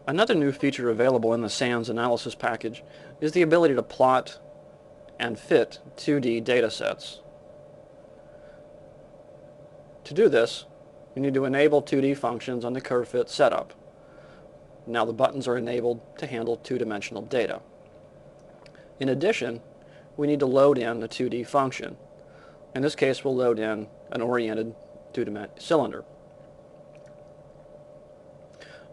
Another new feature available in the SANS analysis package is the ability to plot and fit 2D datasets. To do this, we need to enable 2D functions on the curve-fit setup. Now the buttons are enabled to handle two-dimensional data. In addition, we need to load in a 2D function. In this case, we'll load in an oriented two-dimensional cylinder.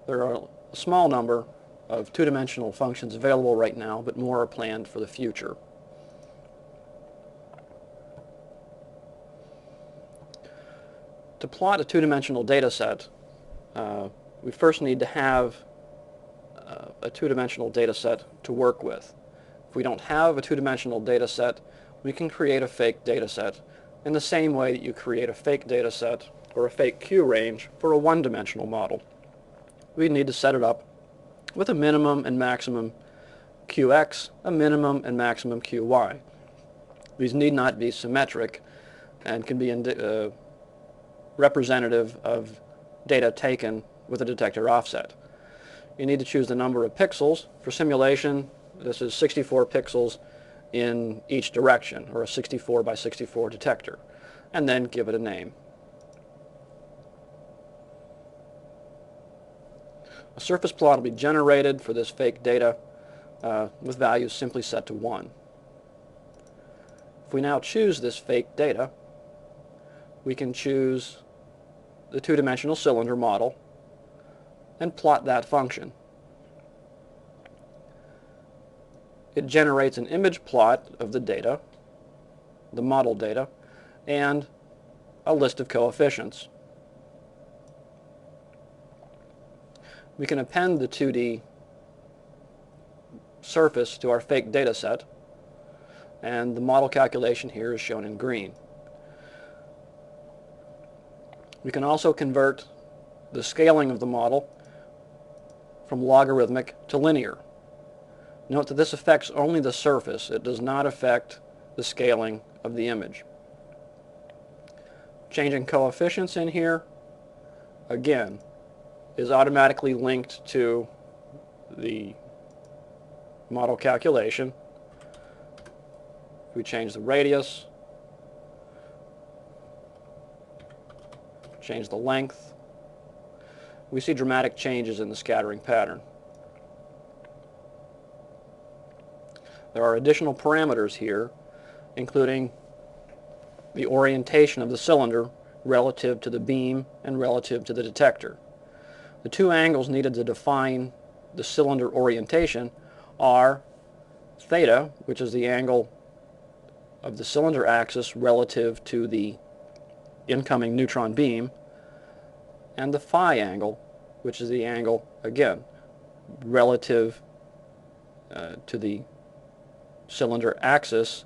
There are a small number of two-dimensional functions available right now, but more are planned for the future. To plot a two-dimensional data set, we first need to have a two-dimensional data set to work with. If we don't have a two-dimensional data set, we can create a fake data set in the same way that you create a fake data set or a fake Q range for a one-dimensional model. We need to set it up with a minimum and maximum QX, a minimum and maximum QY. These need not be symmetric and can be representative of data taken with a detector offset. You need to choose the number of pixels. For simulation, this is 64 pixels in each direction, or a 64 by 64 detector, and then give it a name. A surface plot will be generated for this fake data with values simply set to 1. If we now choose this fake data, we can choose the two-dimensional cylinder model and plot that function. It generates an image plot of the data, the model data, and a list of coefficients. We can append the 2D surface to our fake data set, and the model calculation here is shown in green. We can also convert the scaling of the model from logarithmic to linear. Note that this affects only the surface. It does not affect the scaling of the image. Changing coefficients in here, again, is automatically linked to the model calculation. We change the radius, change the length, we see dramatic changes in the scattering pattern. There are additional parameters here, including the orientation of the cylinder relative to the beam and relative to the detector. The two angles needed to define the cylinder orientation are theta, which is the angle of the cylinder axis relative to the incoming neutron beam, and the phi angle, which is the angle, again, relative to the cylinder axis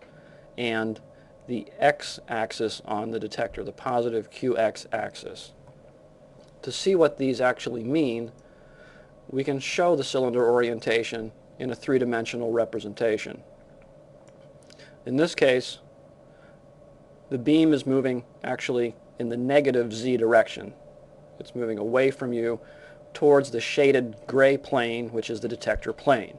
and the x-axis on the detector, the positive QX axis. To see what these actually mean, we can show the cylinder orientation in a three-dimensional representation. In this case, the beam is moving actually in the negative z direction. It's moving away from you towards the shaded gray plane, which is the detector plane.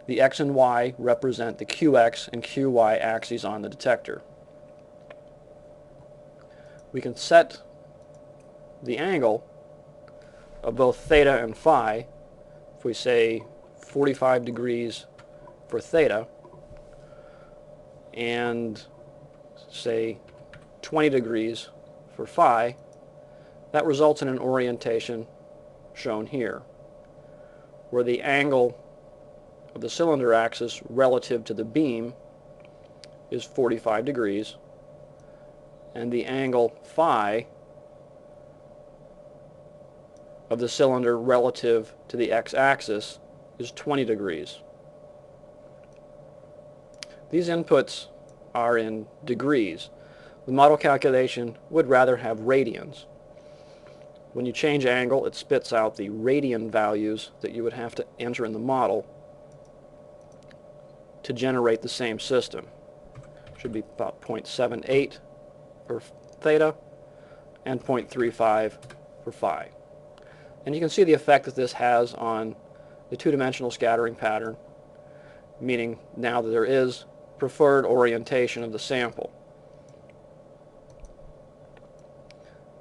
The x and y represent the QX and QY axes on the detector. We can set the angle of both theta and phi. If we say 45 degrees for theta and say 20 degrees for phi, that results in an orientation shown here, where the angle of the cylinder axis relative to the beam is 45 degrees, and the angle phi of the cylinder relative to the x-axis is 20 degrees. These inputs are in degrees. The model calculation would rather have radians. When you change angle, it spits out the radian values that you would have to enter in the model to generate the same system. Should be about 0.78 for theta and 0.35 for phi. And you can see the effect that this has on the two-dimensional scattering pattern, meaning now that there is preferred orientation of the sample.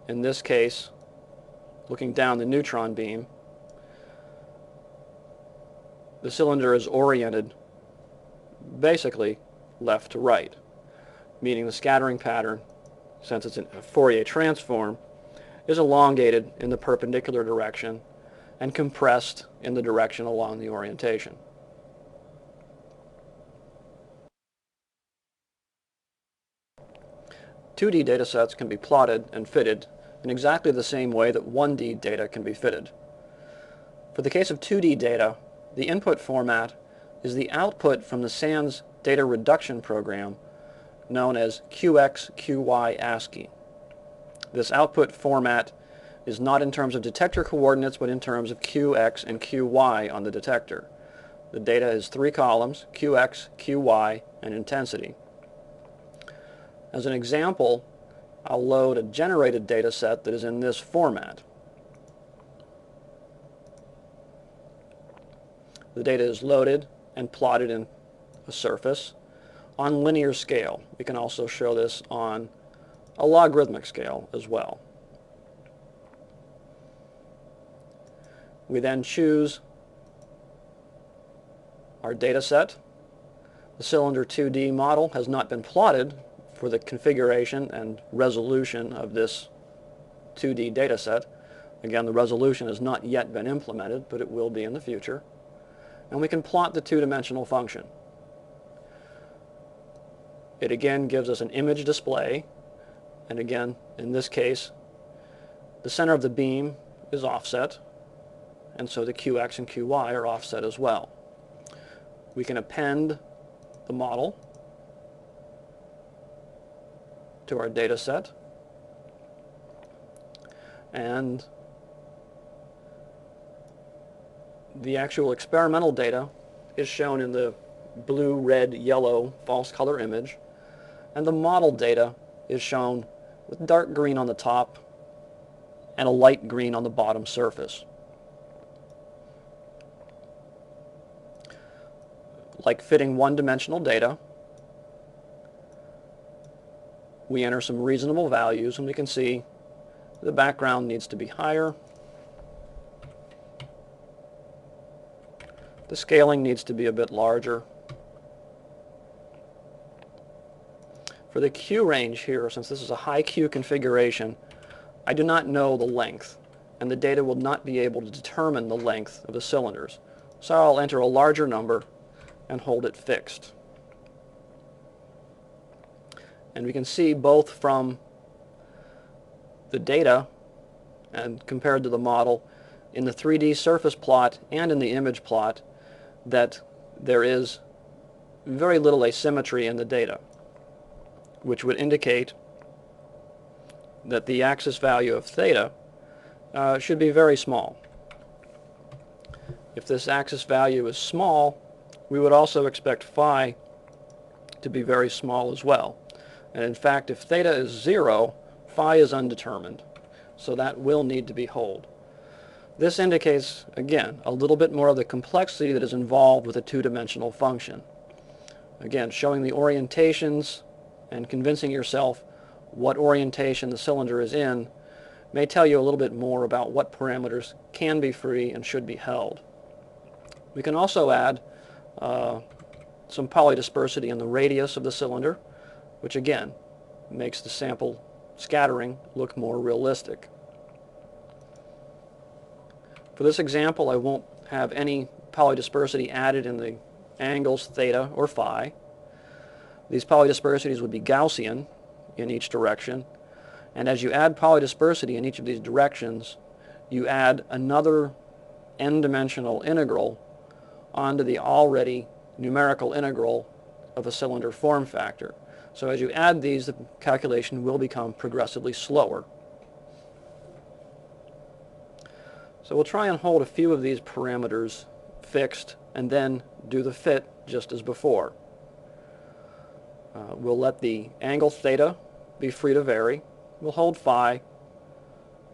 In this case, looking down the neutron beam, the cylinder is oriented basically left to right, meaning the scattering pattern, since it's a Fourier transform, is elongated in the perpendicular direction and compressed in the direction along the orientation. Two-D data sets can be plotted and fitted in exactly the same way that 1D data can be fitted. For the case of 2D data, the input format is the output from the SANS data reduction program known as QX/QY ASCII. This output format is not in terms of detector coordinates, but in terms of QX and QY on the detector. The data is 3 columns, QX, QY, and intensity. As an example, I'll load a generated data set that is in this format. The data is loaded and plotted in a surface on linear scale. We can also show this on a logarithmic scale as well. We then choose our data set. The cylinder 2D model has not been plotted for the configuration and resolution of this 2D data set. Again, the resolution has not yet been implemented, but it will be in the future. And we can plot the two-dimensional function. It again gives us an image display, and again, in this case, the center of the beam is offset, and so the QX and QY are offset as well. We can append the model to our data set, and the actual experimental data is shown in the blue, red, yellow false color image, and the model data is shown with dark green on the top and a light green on the bottom surface. Like fitting one-dimensional data, we enter some reasonable values, and we can see the background needs to be higher. The scaling needs to be a bit larger. For the Q range here, since this is a high Q configuration, I do not know the length, and the data will not be able to determine the length of the cylinders. So I'll enter a larger number and hold it fixed. And we can see both from the data and compared to the model in the 3D surface plot and in the image plot that there is very little asymmetry in the data, which would indicate that the axis value of theta should be very small. If this axis value is small, we would also expect phi to be very small as well. And in fact, if theta is 0, phi is undetermined, so that will need to be held. This indicates, again, a little bit more of the complexity that is involved with a two-dimensional function. Again, showing the orientations and convincing yourself what orientation the cylinder is in may tell you a little bit more about what parameters can be free and should be held. We can also add some polydispersity in the radius of the cylinder, which again makes the sample scattering look more realistic. For this example, I won't have any polydispersity added in the angles theta or phi. These polydispersities would be Gaussian in each direction, and as you add polydispersity in each of these directions, you add another n-dimensional integral onto the already numerical integral of a cylinder form factor. So as you add these, the calculation will become progressively slower. So we'll try and hold a few of these parameters fixed and then do the fit just as before. We'll let the angle theta be free to vary. We'll hold phi,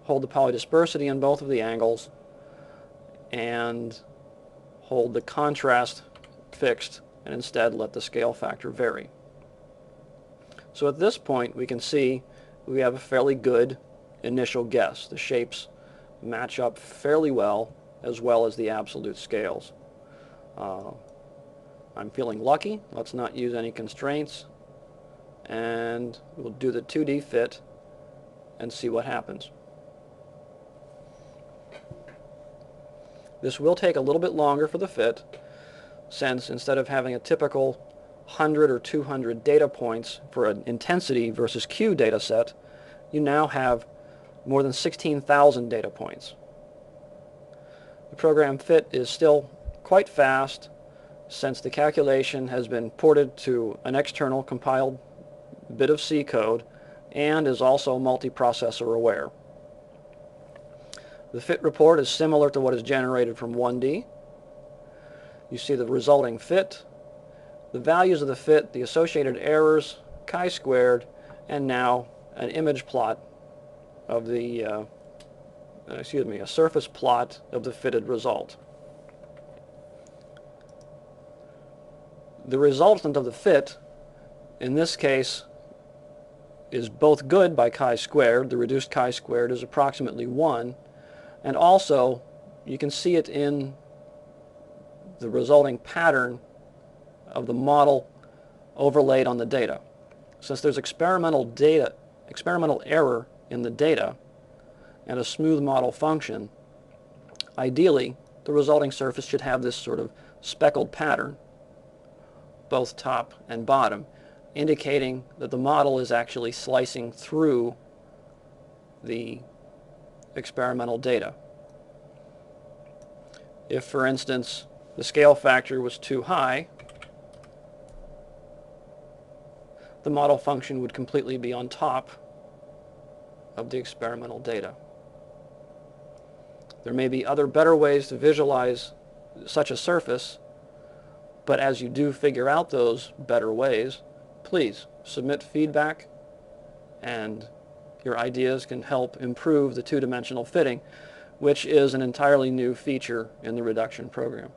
hold the polydispersity in both of the angles, and hold the contrast fixed and instead let the scale factor vary. So at this point we can see we have a fairly good initial guess. The shapes match up fairly well as the absolute scales. I'm feeling lucky. Let's not use any constraints, and we'll do the 2D fit and see what happens. This will take a little bit longer for the fit, since instead of having a typical 100 or 200 data points for an intensity versus Q data set, you now have more than 16,000 data points. The program fit is still quite fast, since the calculation has been ported to an external compiled bit of C code and is also multiprocessor aware. The fit report is similar to what is generated from 1D. You see the resulting fit, the values of the fit, the associated errors, chi-squared, and now an image plot of the, a surface plot of the fitted result. The resultant of the fit, in this case, is both good by chi-squared. The reduced chi-squared is approximately 1, and also you can see it in the resulting pattern of the model overlaid on the data. Since there's experimental error in the data and a smooth model function, ideally the resulting surface should have this sort of speckled pattern, both top and bottom, indicating that the model is actually slicing through the experimental data. If, for instance, the scale factor was too high, the model function would completely be on top of the experimental data. There may be other better ways to visualize such a surface, but as you do figure out those better ways, please submit feedback, and your ideas can help improve the two-dimensional fitting, which is an entirely new feature in the reduction program.